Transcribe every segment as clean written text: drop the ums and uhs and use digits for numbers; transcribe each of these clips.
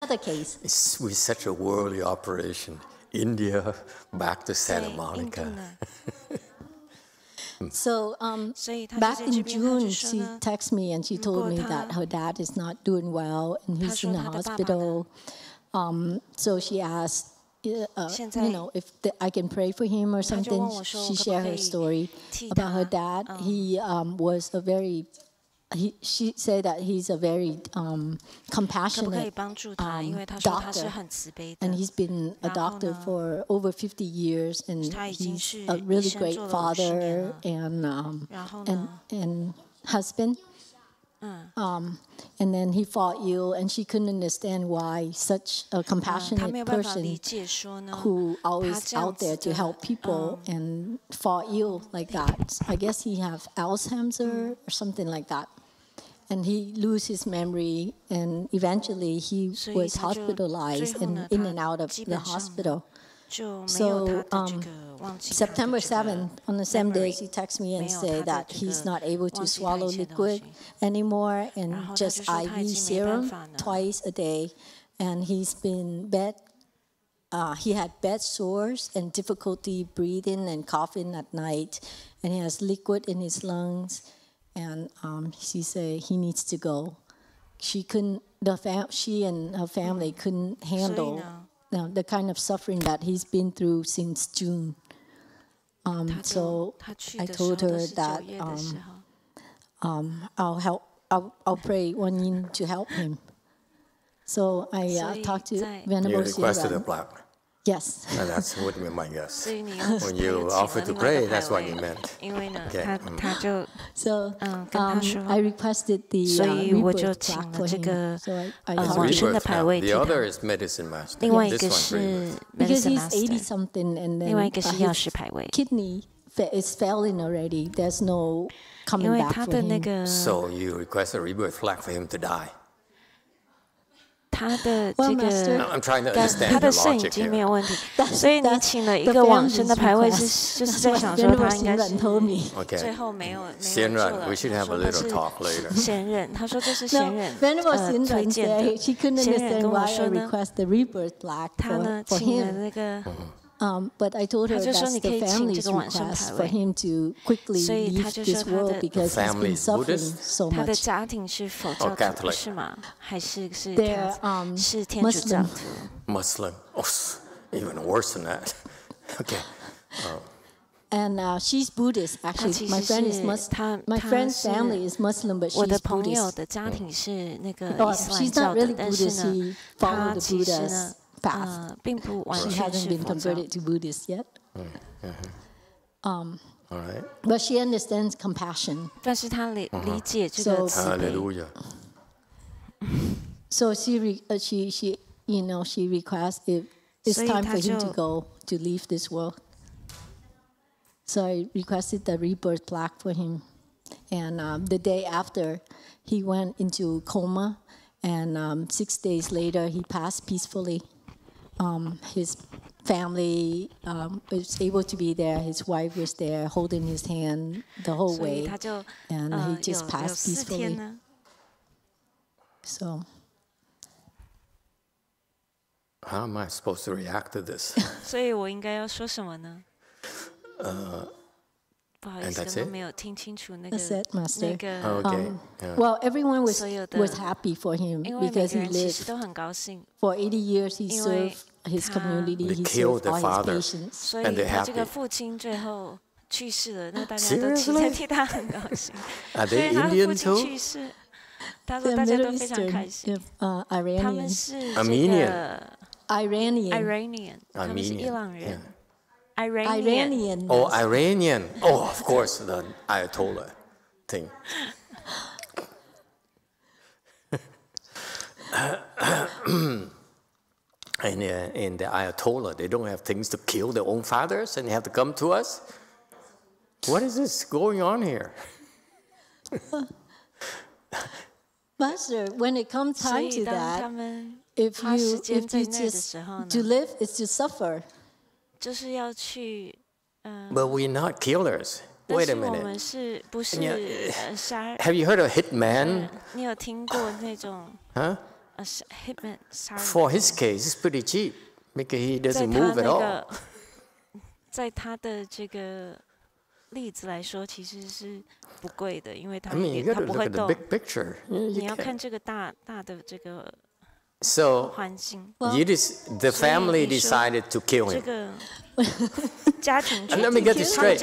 another case. It's with such a worldly operation, India back to Santa Monica. So back in June, she texted me and she told me that her dad is not doing well and he's in the hospital. So she asked, if I can pray for him or something. She shared her story about her dad. He was a very, she said that he's a very compassionate doctor. And he's been a doctor for over 50 years. And he's a really great father and husband. And then he fought ill, and she couldn't understand why such a compassionate person who always out there to help people and fought ill like that. I guess he has Alzheimer's or something like that. And he lose his memory, and eventually he was hospitalized and in and out of the hospital. So September 7th, on the same day, she texted me and said that he's not able to swallow liquid anymore and just IV serum twice a day. And he's been he had bed sores and difficulty breathing and coughing at night. And he has liquid in his lungs. And she said he needs to go. She and her family couldn't handle the kind of suffering that he's been through since June. So I told her that I'll pray Wan Yin to help him. So I talked to Venerable You requested a plaque. Yes. And that's what we might guess. When you offered to pray, that's what you meant. Okay. So I requested the rebirth plaque for him. So I rebirth plaque. The other is medicine master. This one rebirth. Because he's 80-something and then his kidney is failing already. There's no coming back for him. So you request a rebirth plaque for him to die. 他的这个 I'm trying to understand 他的 the 肾已 logic 经 here. 没有问题，所以你请了一个往生的牌位就是在想说他应该是 Okay. 最后没有先人 we 做 should 了， have a 他 little 说 talk 他 later. 是先人，他说这是先人 Venerable 推 Sin 荐 said 的。 she couldn't 先人 understand 跟我 why I 说呢， request the rebirth plaque 他呢 for 请了 him. 那个 But I told her 他就说 that's 你可 the 以请这 family's 个往生 request 牌 for 位， him to quickly 所以 leave 他就说 this 他 world 的 because he's family been is suffering Buddhist? so 他的 much. 家庭是佛教徒 Catholic 是吗？还是 They're 是天主教 Muslim. 徒？ Muslim. Oh, even worse than that. Okay. And she's Buddhist, actually. My friend is my friend's family is Muslim, but 我的 she's 朋友 Buddhist. 的家庭是那个 Oh, 伊斯兰 she's 教 not 的， really 但是 Buddhist. 呢， She 他 followed the 其实 Buddha's 呢， path. 并不完 She 全 hasn't 是 been 佛教。 converted to Buddhist yet. All right. But she understands compassion. 但是他理解这个慈悲， Hallelujah. So she requests if it's 所以 time 他 for him to 就 go to leave this world. So I requested the rebirth plaque for him. And the day after, he went into coma. And 6 days later, he passed peacefully. His family was able to be there. His wife was there holding his hand the whole 所以 way. 他就 And he 有 just passed 4天 peacefully. 呢。 So How am I supposed to react to this? 所以我应该要说什么呢？不好意 and 思， that's 刚 it? 刚没有听清楚那个 that's it, Master. 那个， Okay. Yeah. Well, everyone was 所有的 was happy for him 因为每 because 个 he 人其实 lived 都很高兴， for 80 years. He 因为 served his 他 community. They He killed served the all father. his patients. 所 And 以 they're 他这个 happy. 父亲最后去世了，那大家都其 Seriously? 实替他很高兴。 Are 所 they 以他的 Indian 父亲 too? 去世，他说 They're 大家 Middle 都非常开 Eastern, 心。 uh, 他们 Iranian. 是这 Armenian 个 Iranian. Iranian，他们是伊 Armenian. 朗人 Yeah.，Iranian。 Iranian. Oh, Iranian. Oh, of course, the Ayatollah thing. And in the Ayatollah, they don't have things to kill their own fathers, and they have to come to us. What is this going on here? Master, when it comes 所 time 以 to 当他 that, 们 if 花时 you 间 if 在 you 那的 just 时候呢， to live is to suffer. 就是要去， But we're not killers. 但 Wait 是 a 我 minute. 们是不是 Yeah. 杀？ Have you heard of hitman? 你有听过那种 Huh? For his case, it's pretty cheap because he doesn't move at all. 在他的这个例子来说，其实是不贵的，因为他不会动。你要看这个大的这个。So the family decided to kill him. Let me get this straight.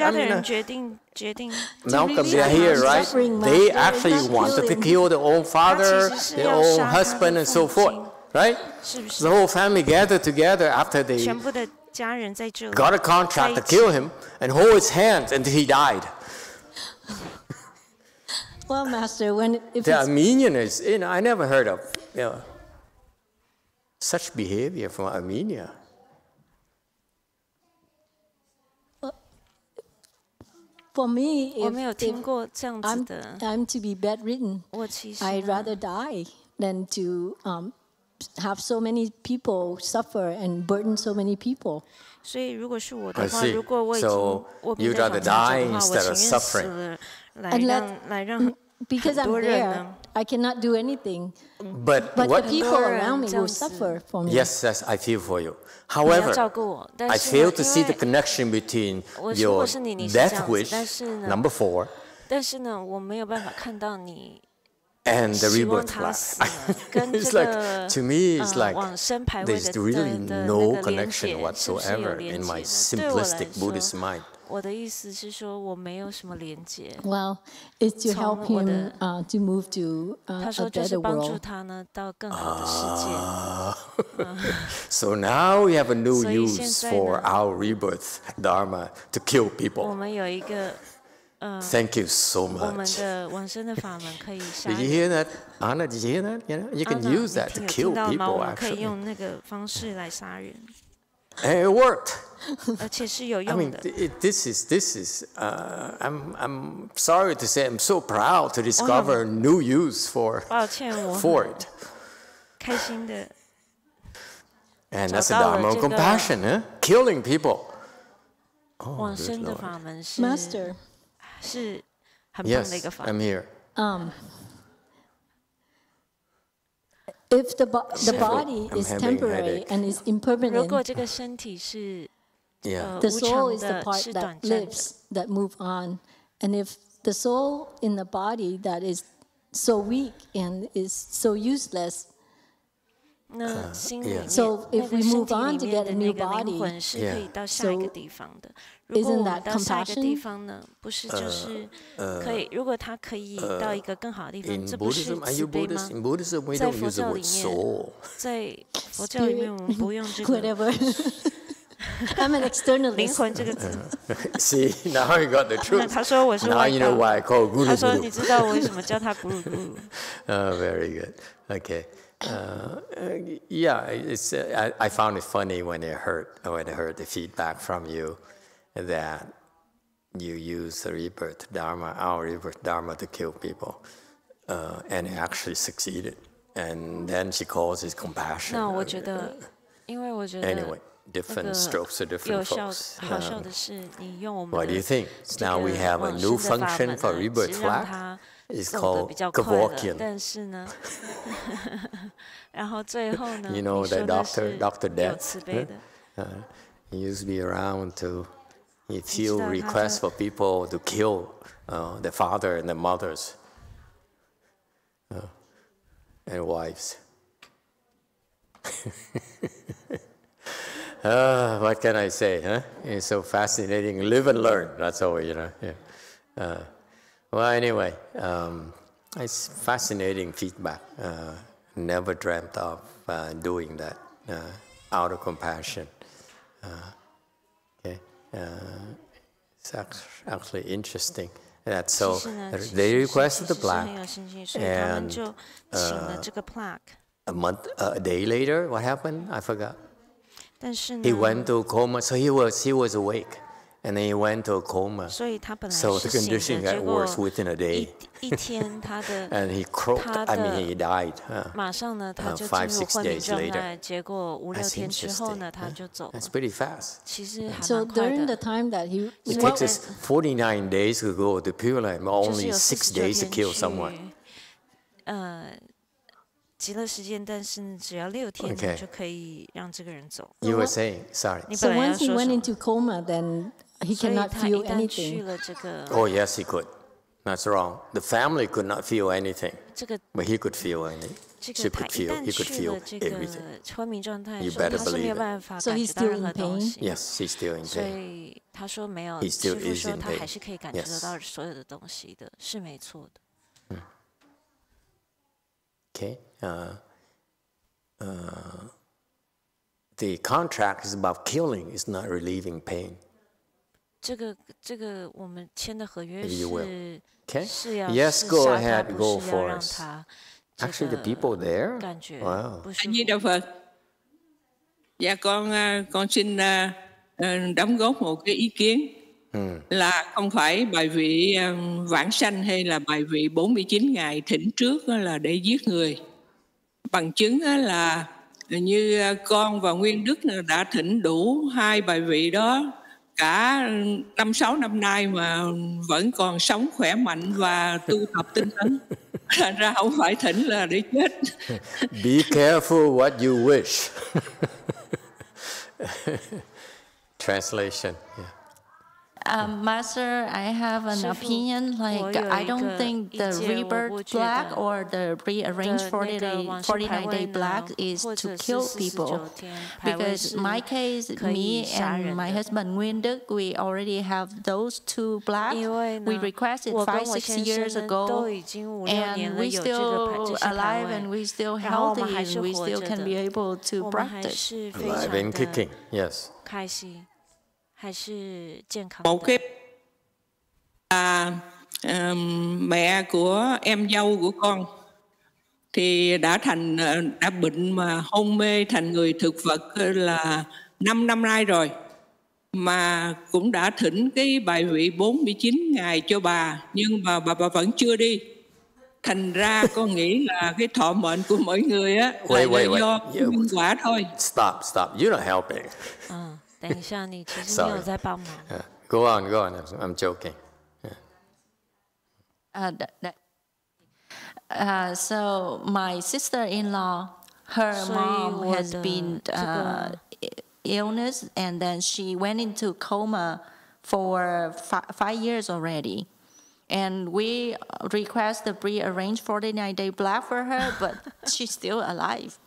Malcolm, they're here, right? They actually wanted to kill their own father, their own husband, and so forth, right? The whole family gathered together after they got a contract to kill him and hold his hands until he died. Well, Master, the Armenians, I never heard of, such behavior from Armenia. For me, if I'm to be bedridden, I'd rather die than to have so many people suffer and burden so many people. 所以如果是我的话，如果我you'd rather die instead of suffering. 来让 Because I'm there, I cannot do anything. But the people around me will suffer for me. Yes, I feel for you. However, I fail to see the connection between your death wish, number 4, 但是呢，我没有办法看到你 and the rebirth life. It's like, to me, it's like there's really no connection whatsoever in my simplistic Buddhist mind. 我的意思是说，我没有什么连接。Well, it's to help him to move to a better world. 他呢到更好的世界。So now we have a new use for our rebirth dharma to kill people. 我们有一个Thank you so much. 我们的往生的法门可以杀人。Did you hear that, Anna? Did you hear that? You can use that to kill people. 我们可以用那个方式来杀人。And it worked. 而且是有用的。I mean, this is. I'm sorry to say, I'm so proud to discover new use for it. 开心的。And that's the Dharma of compassion, huh? Killing people. 往生的法门是 Master. 是很棒的一个法门。Yes, I'm here. If the body is temporary and is impermanent, 如果这个身体是 the soul is the part that lives, that move on. And if the soul in the body that is so weak and is so useless, so if we move on to get a new body, isn't that compassion? 不是就是可以，如果他可以到一个更好的地方，这不是慈悲吗？在佛教里面，在佛教里面我们不用这个。I'm an externalist. 灵魂这个字。See, now you got the truth. 他说我是外道。Now you know why I call Guru. 他说你知道我为什么叫他 Guru。Very good. Okay. Yeah, I found it funny when I heard the feedback from you that you use the rebirth dharma, our rebirth dharma, to kill people, and it actually succeeded. And then she calls it compassion. 那我觉得，因为我觉得。Anyway. Different strokes for different folks. 好笑的是，你用我们的 What do you think? Now we have a new function for rebirth flag. It's called Kevorkian. 但是呢，然后最后呢， you know the Dr. Death. 慈悲的。He used to be around to field requests for people to kill the father and the mothers and wives. What can I say, huh? It's so fascinating. Live and learn. That's all, you know. Yeah. Well, anyway, it's fascinating feedback. Never dreamt of doing that out of compassion. Okay. It's actually interesting. That so they requested the plaque, and a day later, what happened? I forgot. He went to a coma, so he was awake, and then he went to a coma. So the condition got worse within a day. And he croaked. I mean, he died. 5-6 days later. That's interesting. That's pretty fast. So during the time that he, it takes us 49 days to go to Pure Land, only 6 days to kill someone. 极乐世界，但是只要6天，你就可以让这个人走。You were saying, sorry. So once he went into coma, then he cannot feel anything. Oh yes, he could. That's wrong. The family could not feel anything, but he could feel anything. She could feel. He could feel everything. You better believe it. So he's still in pain. Yes, he's still in pain. 所以他说没有， He 师 still 父 is 说 in 他还是 pain. 可以感觉得到所有的东西的，是没错的。Okay. The contract is about killing. It's not relieving pain. 这个我们签的合约 If you will. 是 Okay. 是要 Yes, 是 go 杀他， ahead, 不 go 是要 for 让 it. 他 Actually, the people there. 感觉 Wow. 不舒 A Di 服。 Đà Phật. Dạ con xin đóng góp một cái ý kiến là không phải bài vị vãng sanh hay là bài vị 49 ngày thỉnh trước là để giết người. Bằng chứng là như con và Nguyên Đức đã thỉnh đủ 2 bài vị đó cả 5-6 năm nay mà vẫn còn sống khỏe mạnh và tu tập tinh tấn. Thành ra không phải thỉnh là để chết. Be careful what you wish. Translation. Yeah. Master, I have an opinion. Like, I don't think the rebirth black or the rearranged 49-day black is to kill people. Because my case, me and my husband Nguyên Đức, we already have those 2 black. We requested 5-6 years ago, and we still alive and we still healthy and we still can be able to practice. Alive and kicking. Yes. 开心。还是健康 Một cái mẹ của em dâu của con thì đã bệnh mà hôn mê thành người thực vật là 5 năm nay rồi, mà cũng đã thỉnh cái bài vị 49 ngày cho bà, nhưng mà bà vẫn chưa đi. Thành ra con nghĩ là cái thọ mệnh của mỗi người á là do nhân quả thôi. Stop. You're not helping. 等一下，你其实没有在帮忙。Go on. I'm joking. So my sister-in-law, her mom has been illness, and then she went into coma for 5 years already. And we request the pre-arranged 49-day black for her, but she's still alive.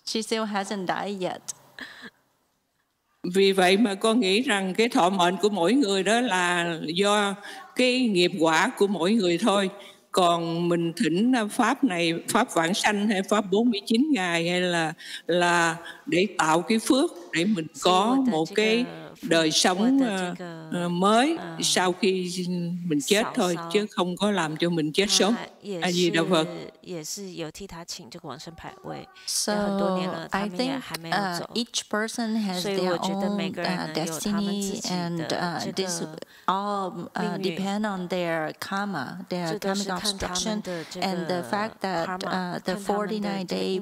She still hasn't died yet. Vì vậy mà con nghĩ rằng cái thọ mệnh của mỗi người đó là do cái nghiệp quả của mỗi người thôi. Còn mình thỉnh pháp này, pháp vãng sanh hay pháp 49 ngày hay là để tạo cái phước để mình có một cái đời sống mới sau khi mình chết thôi, chứ không có làm cho mình chết sớm. A Di Đà Phật. So I think each person has their own destiny, and this all depend on their karma, their karmic obstruction, and the fact that the 49-day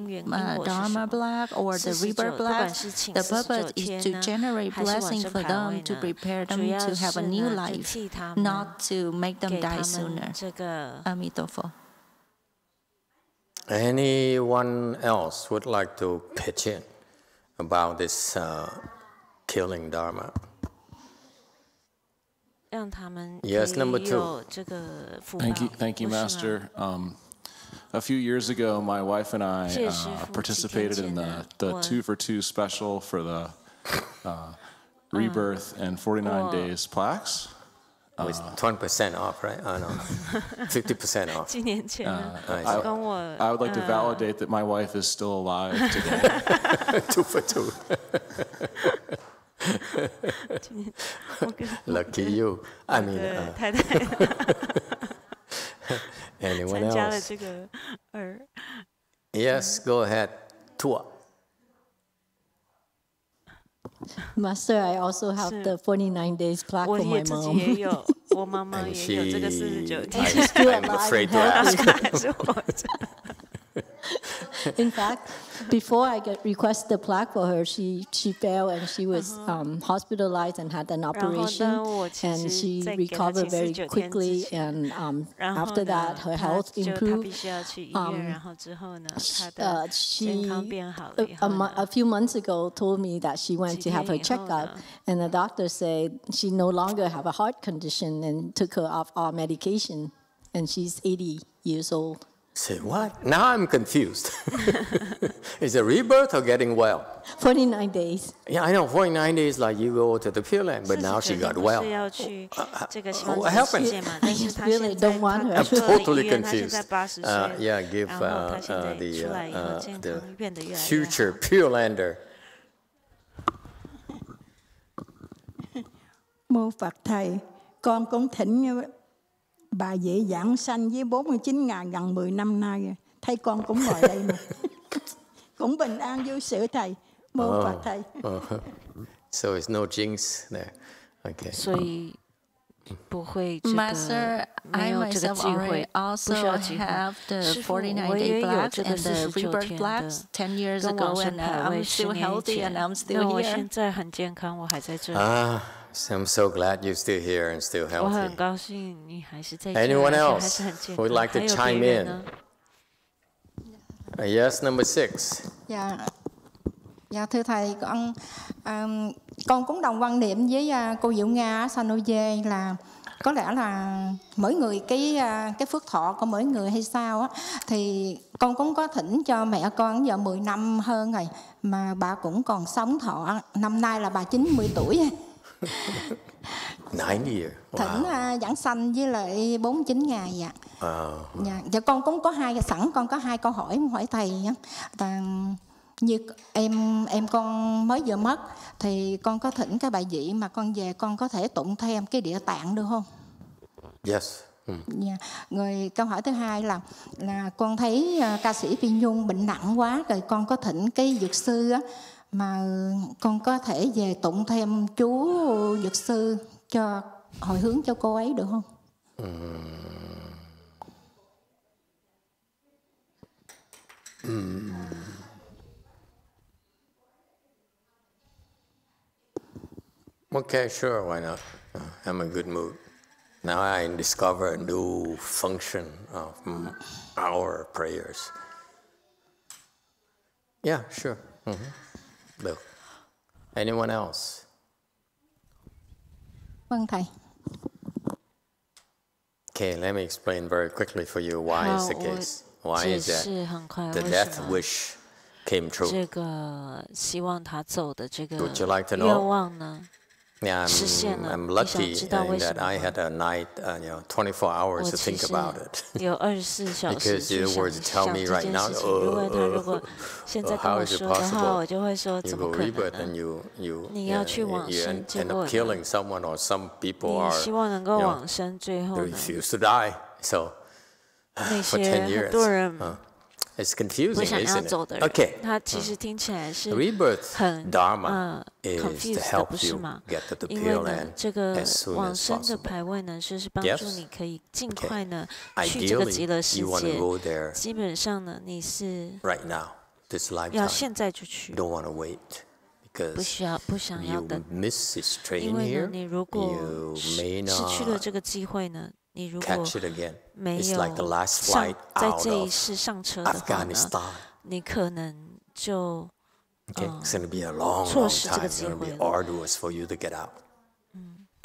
Dharma black or the rebirth black, the purpose is to generate blessing for them, to prepare them to have a new life, not to make them die sooner. Amitabha. Anyone else would like to pitch in about this killing Dharma? Yes, number 2. Thank you, Master. A few years ago, my wife and I participated in the 2 for 2 special for the rebirth and 49 days plaques. With 20% off, right? Oh, no. 50% off. I would like to validate that my wife is still alive today. 2 for 2. Lucky you. I mean, anyone else? Yes, go ahead. Tua. Master, I also have the 49 days plaque for my mom. And she's still alive. I'm afraid to ask. In fact, before I requested the plaque for her, she fell and she was hospitalized and had an operation, and she recovered very quickly. And after that, her health improved. A few months ago, told me that she went to have her checkup, and the doctor said she no longer have a heart condition and took her off all medication, and she's 80 years old. Say what? Now I'm confused. Is it rebirth or getting well? 49 days. Yeah, I know. 49 days, like you go to the Pure Land, but now she got well. What happened? I really don't want her. I'm totally confused. Yeah, give the future Pure Lander. Mô Phật Thầy, con cũng thỉnh bà dễ giảng sanh với 49 ngày gần 10 năm nay rồi. Thấy con cũng ngồi đây mà. Cũng bình an vô sự Thầy. Mô Phật Thầy. So it's no jinx there. Okay. 所以不会这个 Master, I myself already also have the 49-day blacks and the rebirth blacks 10 years ago, and I'm still healthy and I'm still here. 我现在很健康，我还在这里。I'm so glad you're still here and still 我 healthy. 很高兴你还是在这里， Anyone 而且还 else 是很健 who would 康。 like to 还有 chime 别人 in? 呢？ Yes, number 6. Dạ thưa thầy, con cũng đồng quan niệm với cô Diệu Nga ở San Jose là có lẽ là mỗi người cái phước thọ của mỗi người hay sao á, thì con cũng có thỉnh cho mẹ con giờ 10 năm hơn rồi mà bà cũng còn sống thọ, năm nay là bà 90 tuổi. 90 years. Wow. Thỉnh giảng sanh với lại 49 ngày dạ. Dạ. Dạ con cũng có con có 2 câu hỏi hỏi thầy nhé. Như em con mới vừa mất thì con có thỉnh cái bài vị mà con về con có thể tụng thêm cái địa tạng được không? Yes. Yeah. Rồi câu hỏi thứ hai là con thấy ca sĩ Phi Nhung bệnh nặng quá rồi con có thỉnh cái dược sư á, mà con có thể về tụng thêm chú dược sư cho hồi hướng cho cô ấy được không? Okay, sure, why not? I'm in a good mood. Now I discover a new function of our prayers. Yeah, sure. Được. Anyone else? Vâng thầy. Okay, let me explain very quickly for you why is the case. Why is that the death wish came true? 这个希望他走的这个 Would you like to know? 愿望呢？ Yeah, I'm lucky in that I had a night, 24 hours to think about it. 有24小时 Because you were to tell me right now, 如果现在跟我说的话，我就会说怎么可能呢？你要去往生，结果 killing someone or some people 你希望能够往生，最后 refuse to die. So 那 for 些 10 years, 很多人 it's confusing, 不想要 isn't 走的 it? 人， Okay. 他其实听起来是 Rebirth 很 Dharma is to confused 的， help 不是 you 吗？ get to the 因 Pure 为呢， Land 这个 as soon 往 as 生的 possible. 牌位呢，是帮 Yes. 助你可以尽 Okay. 快呢去这个极乐世 Ideally, you want to 界。 go there 基本上呢，你是 right now, this 要 lifetime. 现在就去 You，don't want to wait 不 because 想要 you 等， miss this 因 train 为呢， here. 你如果 You may 失去了 not 这个机会呢，你如果 catch it again. 没 It's 有 like the last 上 flight 在 out 这一 of 世上车的话呢， Afghanistan. 你可能就 Okay, it's going to be a long, 错 long 失这 time. 个 It's 机 going to 会 be 了。 arduous for you to get out.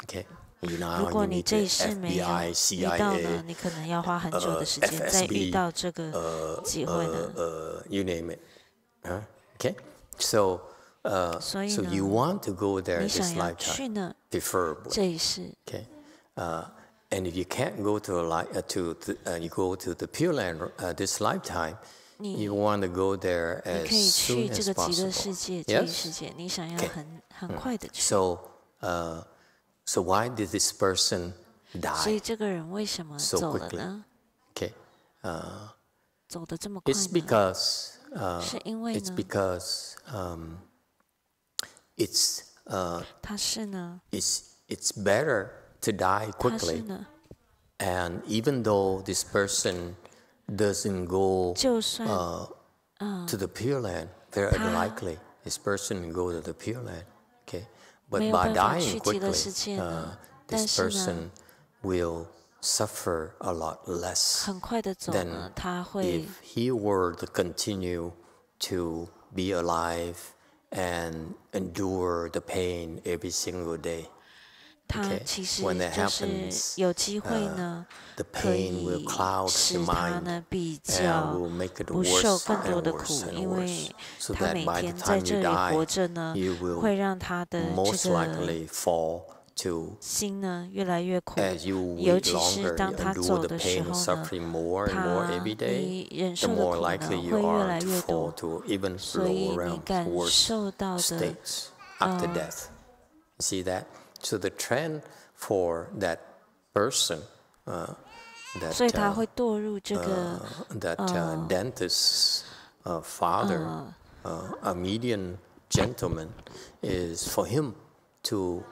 Okay, 如 now 果 you 你 need 这 the 一世没有 FBI, 遇到呢， CIA, 你可能要花很久的时间再遇到这个机会呢。 you name it. Okay, so 所以 so 呢， you want to go there 你 this 想要去 lifetime, 呢 preferably. 这一世， Okay, and if you can't go to you go to the Pure Land this lifetime, you want to go there 你 as 可以去 soon 这 as 个极乐 possible. 世界这一 Yes. 世界，你想要很快的去。 So why did this person 所以 die 这个人为什么 so 走了 quickly? 呢？ Okay, 走得这么快 it's 呢？ because 是因为 it's 呢， because it's 他是呢， it's better to die 他是 quickly. 呢， And even though this person doesn't go 就算 to the Pure Land, very unlikely this person will go to the Pure Land. Okay, but by dying quickly, this person will suffer a lot less than if he were to continue to be alive and endure the pain every single day. 他其实就是有机会呢，可以使他呢比较不受更多的苦，因为他每天在这里活着呢，会让他的这个心呢越来越苦，尤其是当他走的时候呢，你忍受的苦呢会越来越多，所以你感受到的，See that? So the trend for that person, that dentist's father, a median gentleman, is for him to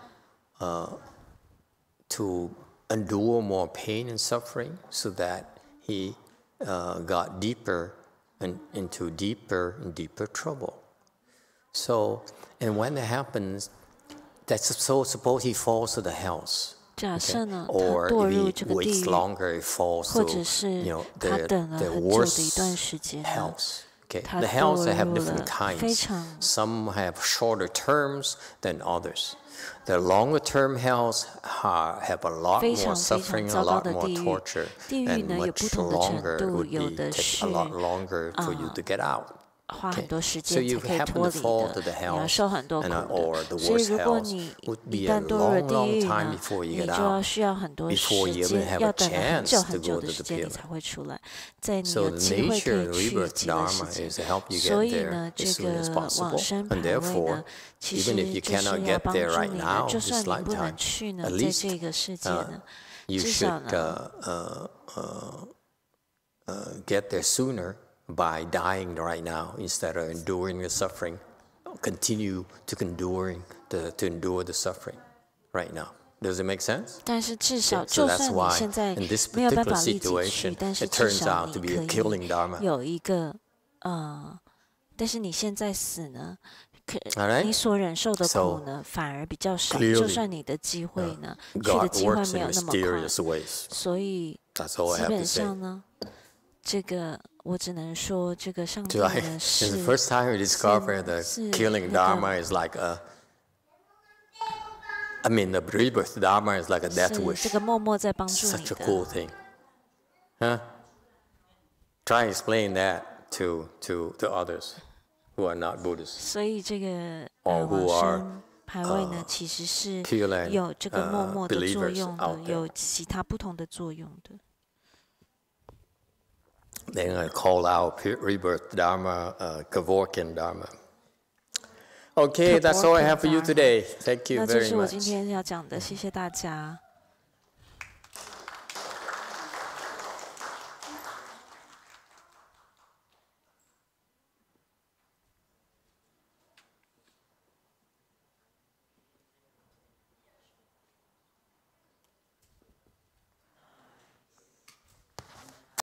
endure more pain and suffering, so that he got deeper and into deeper and deeper trouble. So, and when that happens, that's so suppose he falls to the house. Okay? Or if he waits longer, he falls to the worst health. Okay? The health have different kinds. Some have shorter terms than others. The longer term health have a lot more suffering, a lot more torture, and much longer would take a lot longer for you to get out. 花很多时间才可以脱离的，你要受很多苦的。所以如果你一旦堕入了地狱呢，你就需要很多时间，要等很久很久的时间，你才会出来，在你有机会可以去极乐世界。所以呢，这个往生牌位呢，其实就是要帮助你呢，就算你不能去呢，在这个世界呢，至少呢，get there sooner by dying right now instead of enduring the suffering. Continue to endure the suffering right now. Does it make sense? 但是至少，就算你现在没有办法立即去，但是至少你可以有一个但是你现在死呢，你所忍受的苦呢，反而比较少。就算你的机会呢，去的机会没有那么快，所以基本上呢，这个我只能说，这个上帝呢是。The first time we discovered the killing Dharma is like the rebirth Dharma is like a death wish. 这个默默在帮助你的。Such a cool thing, huh? Try explain that to others who are not Buddhists. 所以这个往生牌位呢，其实是有这个默默的作用的，有其他不同的作用的。They're going to call our rebirth Dharma, Kevorkin Dharma. Okay, that's all I have for you today. Thank you very much. 那这是我今天要讲的，谢谢大家。